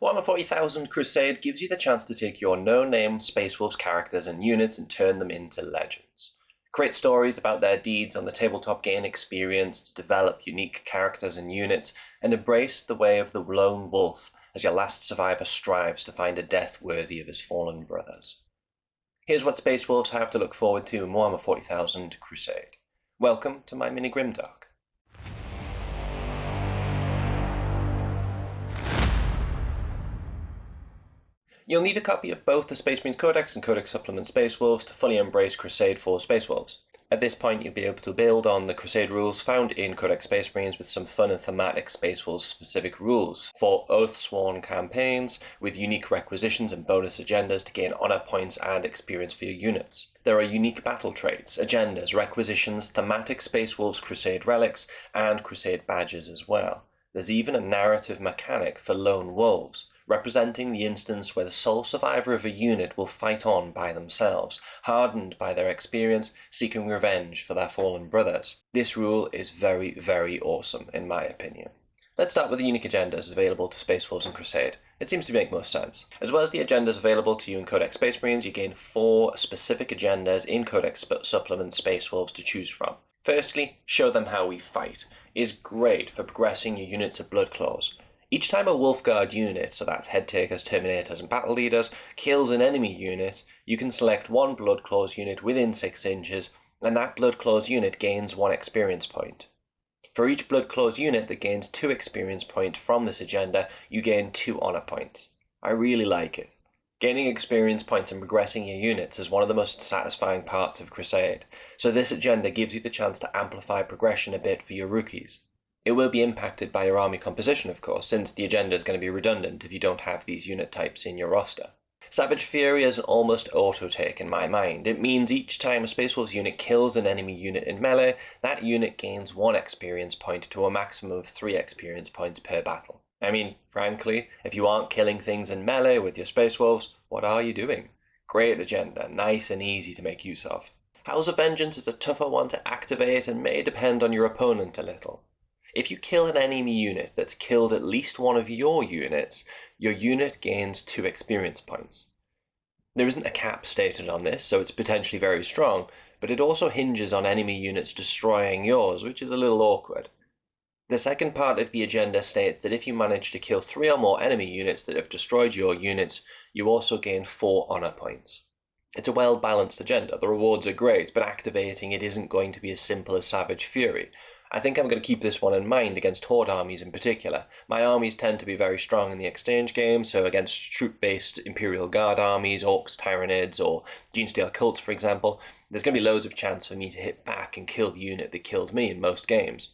Warhammer 40,000 Crusade gives you the chance to take your no-name Space Wolves characters and units and turn them into legends. Create stories about their deeds on the tabletop, gain experience, develop unique characters and units, and embrace the way of the lone wolf as your last survivor strives to find a death worthy of his fallen brothers. Here's what Space Wolves have to look forward to in Warhammer 40,000 Crusade. Welcome to my mini Grimdark. You'll need a copy of both the Space Marines Codex and Codex Supplement Space Wolves to fully embrace Crusade for Space Wolves. At this point, you'll be able to build on the Crusade rules found in Codex Space Marines with some fun and thematic Space Wolves specific rules for Oathsworn Campaigns with unique requisitions and bonus agendas to gain honor points and experience for your units. There are unique battle traits, agendas, requisitions, thematic Space Wolves Crusade Relics, and Crusade badges as well. There's even a narrative mechanic for lone wolves, representing the instance where the sole survivor of a unit will fight on by themselves, hardened by their experience, seeking revenge for their fallen brothers. This rule is very, very awesome, in my opinion. Let's start with the unique agendas available to Space Wolves and Crusade. It seems to make most sense. As well as the agendas available to you in Codex Space Marines, you gain 4 specific agendas in Codex Supplement Space Wolves to choose from. Firstly, show them how we fight is great for progressing your units of Blood Claws. Each time a Wolfguard unit, so that's Head Takers, Terminators, and Battle Leaders, kills an enemy unit, you can select one Blood Claws unit within 6 inches, and that Blood Claws unit gains 1 experience point. For each Blood Claws unit that gains 2 experience points from this agenda, you gain 2 honor points. I really like it. Gaining experience points and progressing your units is one of the most satisfying parts of Crusade, so this agenda gives you the chance to amplify progression a bit for your rookies. It will be impacted by your army composition, of course, since the agenda is going to be redundant if you don't have these unit types in your roster. Savage Fury is an almost auto-take in my mind. It means each time a Space Wolves unit kills an enemy unit in melee, that unit gains 1 experience point to a maximum of 3 experience points per battle. I mean, frankly, if you aren't killing things in melee with your Space Wolves, what are you doing? Great agenda, nice and easy to make use of. House of Vengeance is a tougher one to activate and may depend on your opponent a little. If you kill an enemy unit that's killed at least one of your units, your unit gains 2 experience points. There isn't a cap stated on this, so it's potentially very strong, but it also hinges on enemy units destroying yours, which is a little awkward. The second part of the agenda states that if you manage to kill 3 or more enemy units that have destroyed your units, you also gain 4 honor points. It's a well-balanced agenda. The rewards are great, but activating it isn't going to be as simple as Savage Fury. I think I'm going to keep this one in mind against Horde armies in particular. My armies tend to be very strong in the exchange game, so against troop-based Imperial Guard armies, Orcs, Tyranids, or Genestealer cults, for example, there's going to be loads of chance for me to hit back and kill the unit that killed me in most games.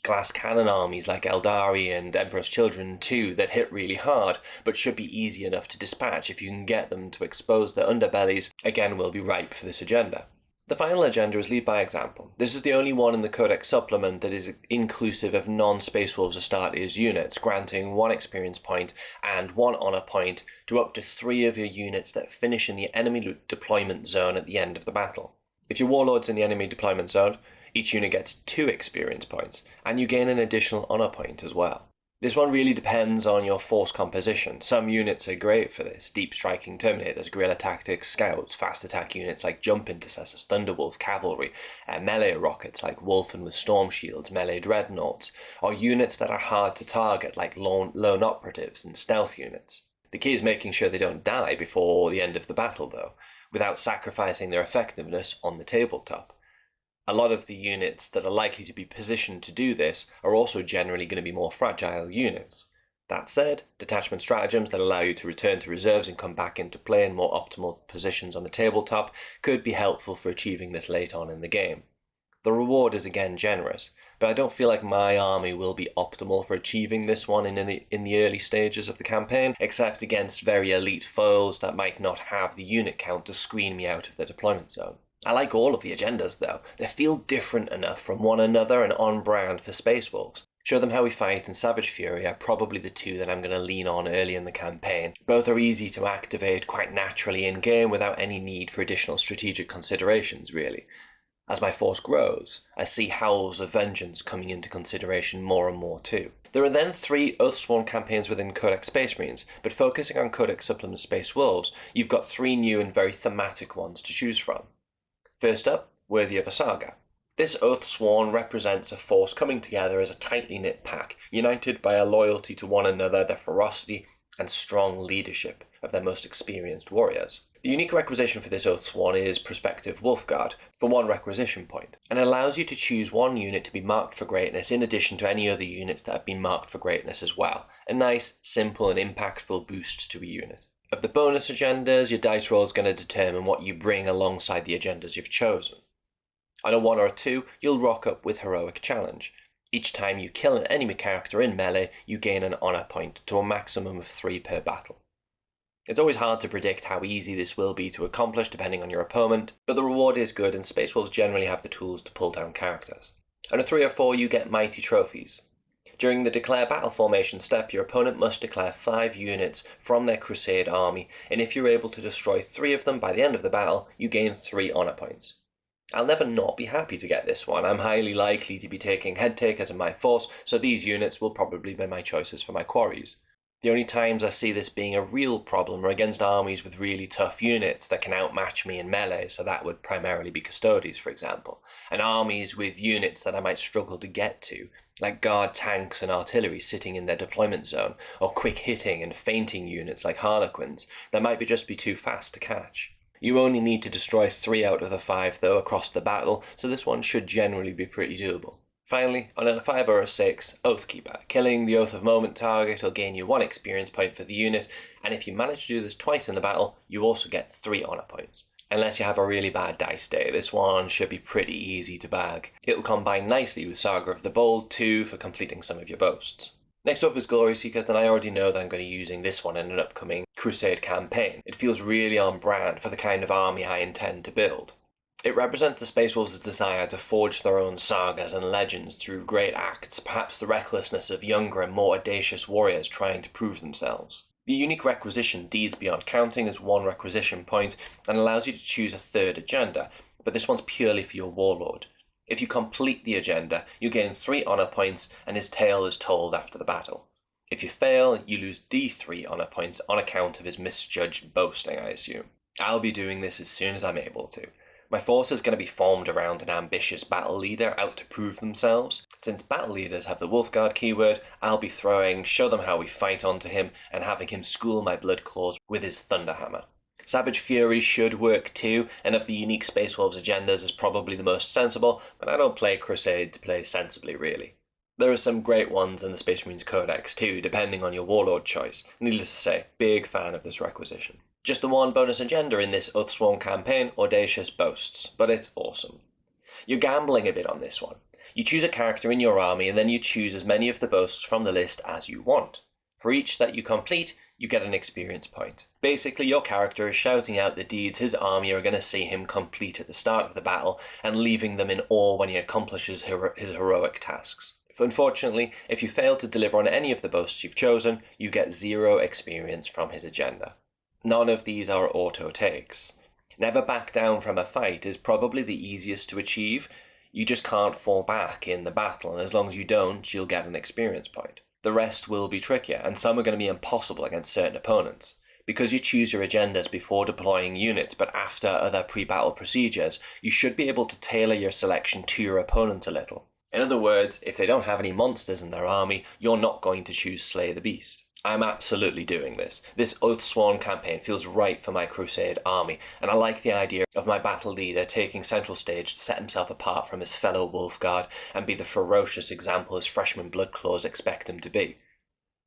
Glass cannon armies like Eldari and Emperor's Children too that hit really hard, but should be easy enough to dispatch if you can get them to expose their underbellies, again will be ripe for this agenda. The final agenda is Lead by Example. This is the only one in the Codex Supplement that is inclusive of non-Space Wolves Astartes units, granting 1 experience point and 1 honor point to up to 3 of your units that finish in the enemy deployment zone at the end of the battle. If your Warlord's in the enemy deployment zone, each unit gets 2 experience points, and you gain an additional honor point as well. This one really depends on your force composition. Some units are great for this: deep striking Terminators, guerrilla tactics, scouts, fast attack units like jump intercessors, Thunderwolf cavalry, melee rockets like Wolfen with storm shields, melee dreadnoughts, or units that are hard to target like lone operatives and stealth units. The key is making sure they don't die before the end of the battle though, without sacrificing their effectiveness on the tabletop. A lot of the units that are likely to be positioned to do this are also generally going to be more fragile units. That said, detachment stratagems that allow you to return to reserves and come back into play in more optimal positions on the tabletop could be helpful for achieving this late on in the game. The reward is again generous, but I don't feel like my army will be optimal for achieving this one in the early stages of the campaign, except against very elite foes that might not have the unit count to screen me out of the deployment zone. I like all of the agendas though. They feel different enough from one another and on brand for Space Wolves. Show Them How We Fight and Savage Fury are probably the 2 that I'm going to lean on early in the campaign. Both are easy to activate quite naturally in game without any need for additional strategic considerations really. As my force grows, I see Howls of Vengeance coming into consideration more and more too. There are then 3 Oathsworn campaigns within Codex Space Marines, but focusing on Codex Supplement Space Wolves, you've got 3 new and very thematic ones to choose from. First up, Worthy of a Saga. This Oathsworn represents a force coming together as a tightly knit pack, united by a loyalty to one another, their ferocity, and strong leadership of their most experienced warriors. The unique requisition for this Oathsworn is Prospective Wolfguard, for 1 requisition point, and allows you to choose 1 unit to be marked for greatness in addition to any other units that have been marked for greatness as well. A nice, simple, and impactful boost to a unit. Of the bonus agendas, your dice roll is going to determine what you bring alongside the agendas you've chosen. On a 1 or a 2, you'll rock up with Heroic Challenge. Each time you kill an enemy character in melee, you gain an honour point to a maximum of 3 per battle. It's always hard to predict how easy this will be to accomplish depending on your opponent, but the reward is good and Space Wolves generally have the tools to pull down characters. On a 3 or 4, you get Mighty Trophies. During the Declare Battle Formation step, your opponent must declare 5 units from their Crusade army, and if you're able to destroy 3 of them by the end of the battle, you gain 3 honour points. I'll never not be happy to get this one. I'm highly likely to be taking head takers in my force, so these units will probably be my choices for my quarries. The only times I see this being a real problem are against armies with really tough units that can outmatch me in melee, so that would primarily be Custodes, for example, and armies with units that I might struggle to get to, like guard tanks and artillery sitting in their deployment zone, or quick hitting and feinting units like Harlequins that might just be too fast to catch. You only need to destroy 3 out of the 5 though across the battle, so this one should generally be pretty doable. Finally, on a 5 or a 6, Oathkeeper. Killing the Oath of Moment target will gain you 1 experience point for the unit, and if you manage to do this twice in the battle, you also get 3 honour points. Unless you have a really bad dice day, this one should be pretty easy to bag. It'll combine nicely with Saga of the Bold too for completing some of your boasts. Next up is Glory Seekers, and I already know that I'm going to be using this one in an upcoming Crusade campaign. It feels really on brand for the kind of army I intend to build. It represents the Space Wolves' desire to forge their own sagas and legends through great acts, perhaps the recklessness of younger and more audacious warriors trying to prove themselves. The unique requisition Deeds Beyond Counting is 1 requisition point and allows you to choose a 3rd agenda, but this one's purely for your warlord. If you complete the agenda, you gain 3 honour points and his tale is told after the battle. If you fail, you lose D3 honour points on account of his misjudged boasting, I assume. I'll be doing this as soon as I'm able to. My force is going to be formed around an ambitious battle leader out to prove themselves. Since battle leaders have the Wolfguard keyword, I'll be throwing Show Them How We Fight onto him and having him school my Bloodclaws with his Thunderhammer. Savage Fury should work too, and of the unique Space Wolves agendas is probably the most sensible, but I don't play Crusade to play sensibly really. There are some great ones in the Space Marines Codex too, depending on your warlord choice. Needless to say, big fan of this requisition. Just the 1 bonus agenda in this Oathsworn campaign, Audacious Boasts, but it's awesome. You're gambling a bit on this one. You choose a character in your army and then you choose as many of the boasts from the list as you want. For each that you complete, you get an experience point. Basically, your character is shouting out the deeds his army are going to see him complete at the start of the battle and leaving them in awe when he accomplishes his heroic tasks. Unfortunately, if you fail to deliver on any of the boasts you've chosen, you get 0 experience from his agenda. None of these are auto takes. Never back down from a fight is probably the easiest to achieve. You just can't fall back in the battle, and as long as you don't, you'll get an experience point. The rest will be trickier, and some are going to be impossible against certain opponents. Because you choose your agendas before deploying units, but after other pre-battle procedures, you should be able to tailor your selection to your opponent a little. In other words, if they don't have any monsters in their army, you're not going to choose Slay the Beast. I'm absolutely doing this. This Oathsworn campaign feels right for my Crusade army, and I like the idea of my battle leader taking central stage to set himself apart from his fellow Wolfguard and be the ferocious example his freshman Bloodclaws expect him to be.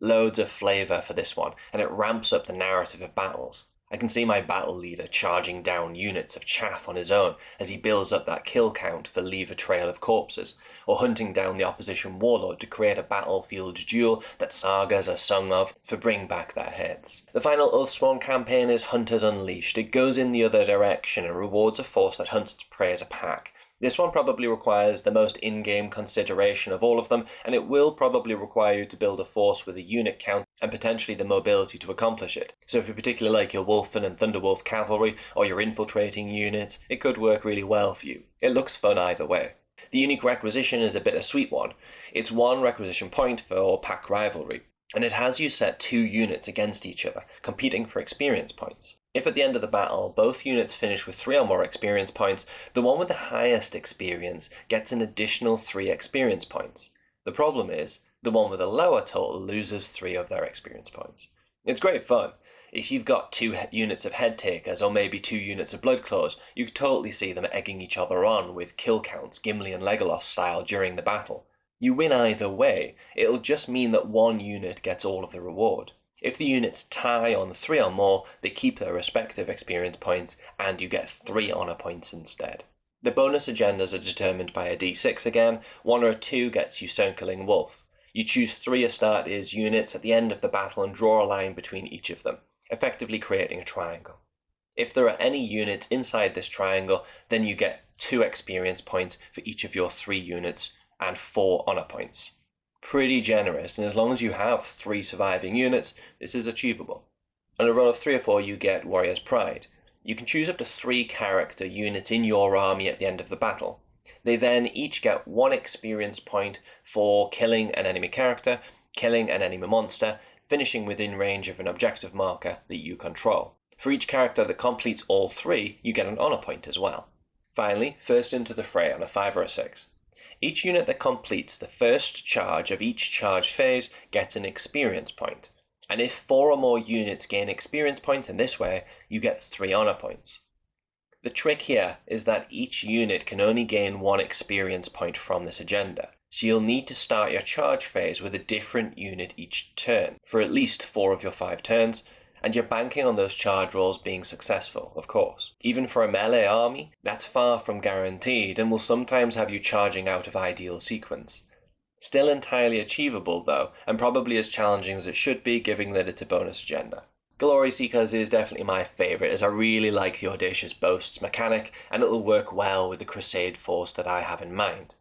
Loads of flavour for this one, and it ramps up the narrative of battles. I can see my battle leader charging down units of chaff on his own as he builds up that kill count for Leave a Trail of Corpses, or hunting down the opposition warlord to create a battlefield duel that sagas are sung of for Bring Back Their Heads. The final Oathsworn campaign is Hunters Unleashed. It goes in the other direction and rewards a force that hunts its prey as a pack. This one probably requires the most in-game consideration of all of them, and it will probably require you to build a force with a unit count and potentially the mobility to accomplish it. So if you particularly like your Wolfen and Thunderwolf cavalry or your infiltrating units, it could work really well for you. It looks fun either way. The unique requisition is a bittersweet one. It's one requisition point for pack rivalry, and it has you set 2 units against each other, competing for experience points. If at the end of the battle both units finish with 3 or more experience points, the one with the highest experience gets an additional 3 experience points. The problem is, the one with a lower total loses 3 of their experience points. It's great fun. If you've got 2 units of head takers or maybe 2 units of blood claws, you can totally see them egging each other on with kill counts, Gimli and Legolas style, during the battle. You win either way, it'll just mean that one unit gets all of the reward. If the units tie on 3 or more, they keep their respective experience points and you get 3 honor points instead. The bonus agendas are determined by a d6 again. 1 or 2 gets you Circling Wolf. You choose 3 Astartes units at the end of the battle and draw a line between each of them, effectively creating a triangle. If there are any units inside this triangle, then you get 2 experience points for each of your 3 units and 4 honor points. Pretty generous, and as long as you have 3 surviving units, this is achievable. On a roll of 3 or 4, you get Warrior's Pride. You can choose up to 3 character units in your army at the end of the battle. They then each get 1 experience point for killing an enemy character, killing an enemy monster, finishing within range of an objective marker that you control. For each character that completes all 3, you get an honor point as well. Finally, first into the fray on a 5 or a 6. Each unit that completes the first charge of each charge phase gets an experience point, and if 4 or more units gain experience points in this way, you get 3 honor points. The trick here is that each unit can only gain 1 experience point from this agenda, so you'll need to start your charge phase with a different unit each turn, for at least 4 of your 5 turns, and you're banking on those charge rolls being successful, of course. Even for a melee army, that's far from guaranteed and will sometimes have you charging out of ideal sequence. Still entirely achievable though, and probably as challenging as it should be given that it's a bonus agenda. Glory Seekers is definitely my favourite, as I really like the Audacious Boasts mechanic, and it'll work well with the Crusade force that I have in mind.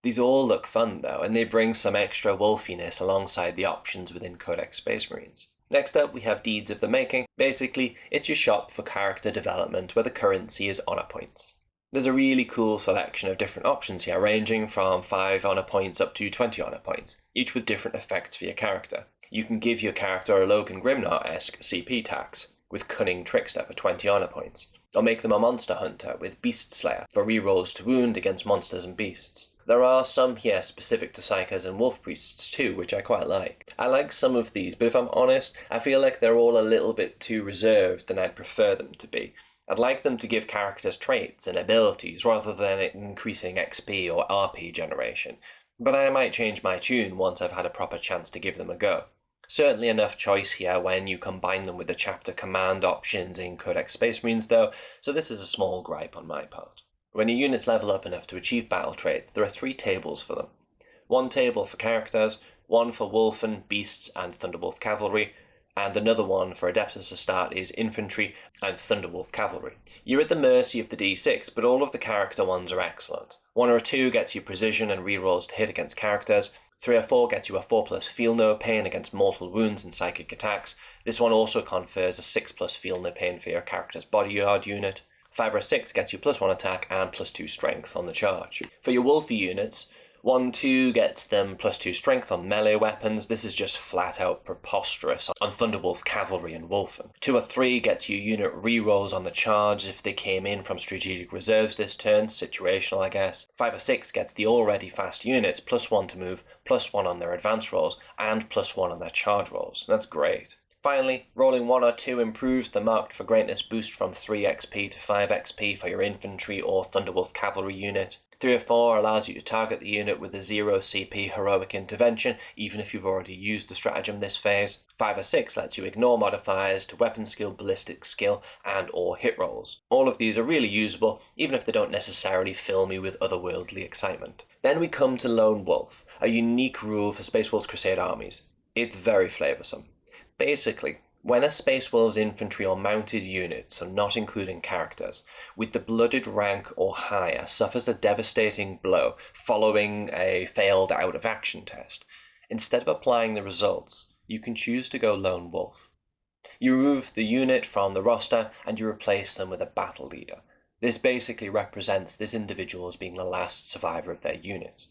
These all look fun though, and they bring some extra wolfiness alongside the options within Codex Space Marines. Next up we have Deeds of the Making. Basically, it's your shop for character development where the currency is honor points. There's a really cool selection of different options here, ranging from 5 honor points up to 20 honor points, each with different effects for your character. You can give your character a Logan Grimnar-esque CP tax, with Cunning Trickster for 20 honor points, or make them a Monster Hunter with Beast Slayer for rerolls to wound against monsters and beasts. There are some here specific to Psychers and Wolf Priests too, which I quite like. I like some of these, but if I'm honest, I feel like they're all a little bit too reserved than I'd prefer them to be. I'd like them to give characters traits and abilities rather than increasing XP or RP generation, but I might change my tune once I've had a proper chance to give them a go. Certainly enough choice here when you combine them with the chapter command options in Codex Space Marines though, so this is a small gripe on my part. When your units level up enough to achieve battle traits, there are 3 tables for them. 1 table for characters, 1 for Wolfen, Beasts and Thunderwolf Cavalry, and another one for Adeptus Astartes Infantry and Thunderwolf Cavalry. You're at the mercy of the d6, but all of the character ones are excellent. 1 or 2 gets you precision and rerolls to hit against characters. 3 or 4 gets you a 4+ feel no pain against mortal wounds and psychic attacks. This one also confers a 6+ feel no pain for your character's bodyguard unit. 5 or 6 gets you +1 attack and +2 strength on the charge. For your Wolfie units, 1-2 gets them +2 strength on melee weapons. This is just flat out preposterous on Thunderwolf Cavalry and Wolfen. 2 or 3 gets you unit rerolls on the charge if they came in from strategic reserves this turn, situational I guess. 5 or 6 gets the already fast units +1 to move, +1 on their advance rolls, and +1 on their charge rolls. That's great. Finally, rolling 1 or 2 improves the Marked for Greatness boost from 3 XP to 5 XP for your infantry or Thunderwolf Cavalry unit. 3 or 4 allows you to target the unit with a 0 CP heroic intervention, even if you've already used the stratagem this phase. 5 or 6 lets you ignore modifiers to weapon skill, ballistic skill, and or hit rolls. All of these are really usable, even if they don't necessarily fill me with otherworldly excitement. Then we come to Lone Wolf, a unique rule for Space Wolves Crusade armies. It's very flavoursome. Basically, when a Space Wolves infantry or mounted unit, so not including characters, with the blooded rank or higher suffers a devastating blow following a failed out-of-action test, instead of applying the results, you can choose to go Lone Wolf. You remove the unit from the roster and you replace them with a battle leader. This basically represents this individual as being the last survivor of their unit.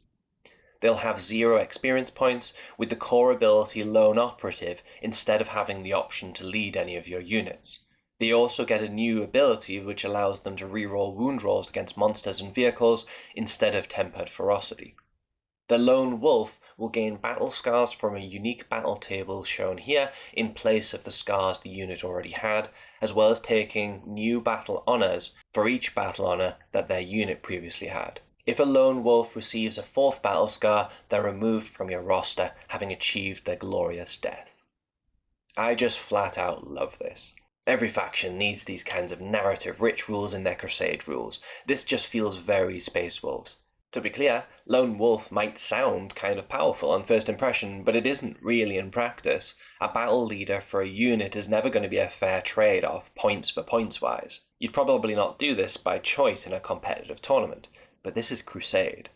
They'll have 0 experience points, with the core ability Lone Operative instead of having the option to lead any of your units. They also get a new ability which allows them to reroll wound rolls against monsters and vehicles instead of Tempered Ferocity. The Lone Wolf will gain battle scars from a unique battle table shown here in place of the scars the unit already had, as well as taking new battle honours for each battle honour that their unit previously had. If a Lone Wolf receives a 4th battle scar, they're removed from your roster, having achieved their glorious death. I just flat out love this. Every faction needs these kinds of narrative-rich rules in their Crusade rules. This just feels very Space Wolves. To be clear, Lone Wolf might sound kind of powerful on first impression, but it isn't really in practice. A battle leader for a unit is never going to be a fair trade-off, points for points wise. You'd probably not do this by choice in a competitive tournament, but this is Crusade.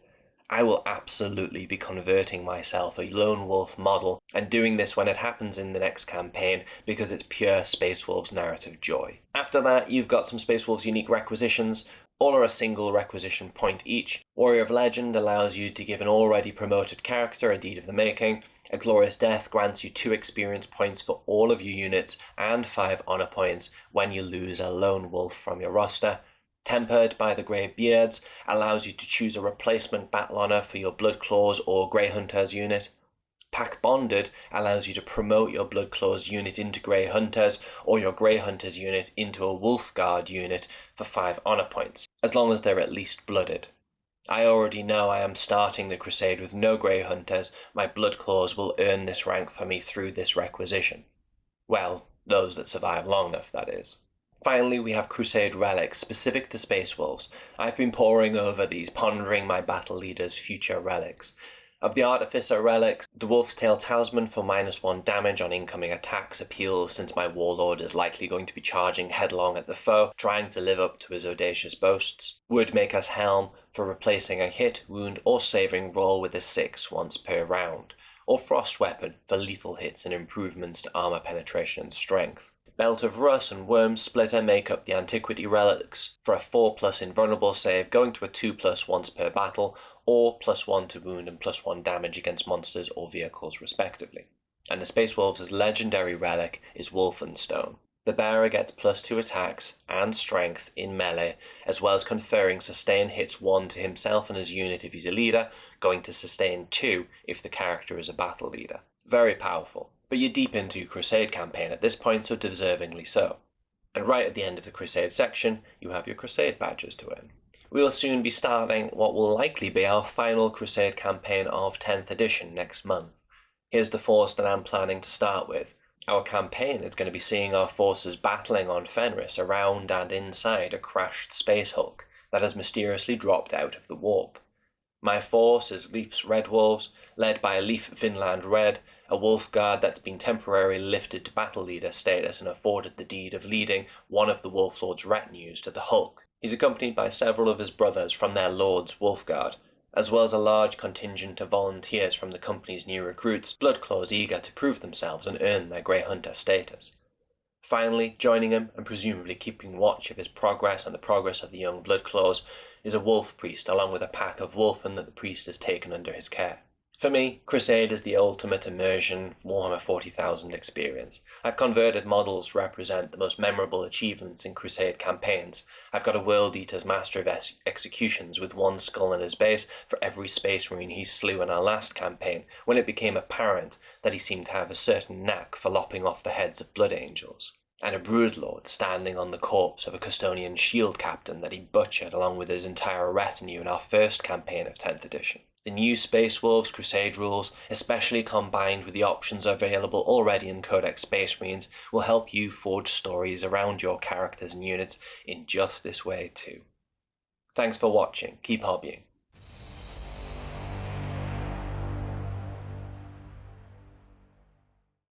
I will absolutely be converting myself a Lone Wolf model and doing this when it happens in the next campaign because it's pure Space Wolves narrative joy. After that, you've got some Space Wolves unique requisitions. All are a single requisition point each. Warrior of Legend allows you to give an already promoted character a deed of the making. A Glorious Death grants you 2 experience points for all of your units and 5 honor points when you lose a Lone Wolf from your roster. Tempered by the Grey Beards allows you to choose a replacement battle honor for your Bloodclaws or Grey Hunters unit. Pack Bonded allows you to promote your Bloodclaws unit into Grey Hunters or your Grey Hunters unit into a Wolf Guard unit for 5 honor points, as long as they're at least blooded. I already know I am starting the Crusade with no Grey Hunters. My Bloodclaws will earn this rank for me through this requisition. Well, those that survive long enough, that is. Finally, we have Crusade Relics, specific to Space Wolves. I've been poring over these, pondering my battle leader's future relics. Of the Artificer relics, the Wolf's Tail Talisman for -1 damage on incoming attacks appeals since my Warlord is likely going to be charging headlong at the foe, trying to live up to his audacious boasts. Woodmaker's Helm for replacing a hit, wound, or saving roll with a 6 once per round. Or Frost Weapon for lethal hits and improvements to armor penetration and strength. Belt of Rust and Worm Splitter make up the Antiquity Relics for a 4+ invulnerable save going to a 2+ once per battle, or +1 to wound and +1 damage against monsters or vehicles respectively. And the Space Wolves' legendary relic is Wolfenstone. The bearer gets +2 attacks and strength in melee, as well as conferring sustain hits 1 to himself and his unit if he's a leader, going to sustain 2 if the character is a battle leader. Very powerful. But you're deep into Crusade campaign at this point, so deservingly so. And right at the end of the Crusade section, you have your Crusade badges to earn. We will soon be starting what will likely be our final Crusade campaign of 10th edition next month. Here's the force that I'm planning to start with. Our campaign is going to be seeing our forces battling on Fenris around and inside a crashed Space Hulk that has mysteriously dropped out of the warp. My force is Leif's Red Wolves, led by Leif Vinland Red, a wolf guard that's been temporarily lifted to battle leader status and afforded the deed of leading one of the Wolf Lord's retinues to the Hulk. He's accompanied by several of his brothers from their lord's wolf guard, as well as a large contingent of volunteers from the company's new recruits, Bloodclaws eager to prove themselves and earn their Grey Hunter status. Finally, joining him and presumably keeping watch of his progress and the progress of the young Bloodclaws is a wolf priest along with a pack of wolfen that the priest has taken under his care. For me, Crusade is the ultimate immersion Warhammer 40,000 experience. I've converted models to represent the most memorable achievements in Crusade campaigns. I've got a World Eater's Master of Executions with 1 skull in his base for every Space Marine he slew in our last campaign, when it became apparent that he seemed to have a certain knack for lopping off the heads of Blood Angels. And a Broodlord standing on the corpse of a Custodian shield captain that he butchered along with his entire retinue in our first campaign of 10th edition. The new Space Wolves Crusade rules, especially combined with the options available already in Codex Space Marines, will help you forge stories around your characters and units in just this way too. Thanks for watching, keep hobbying.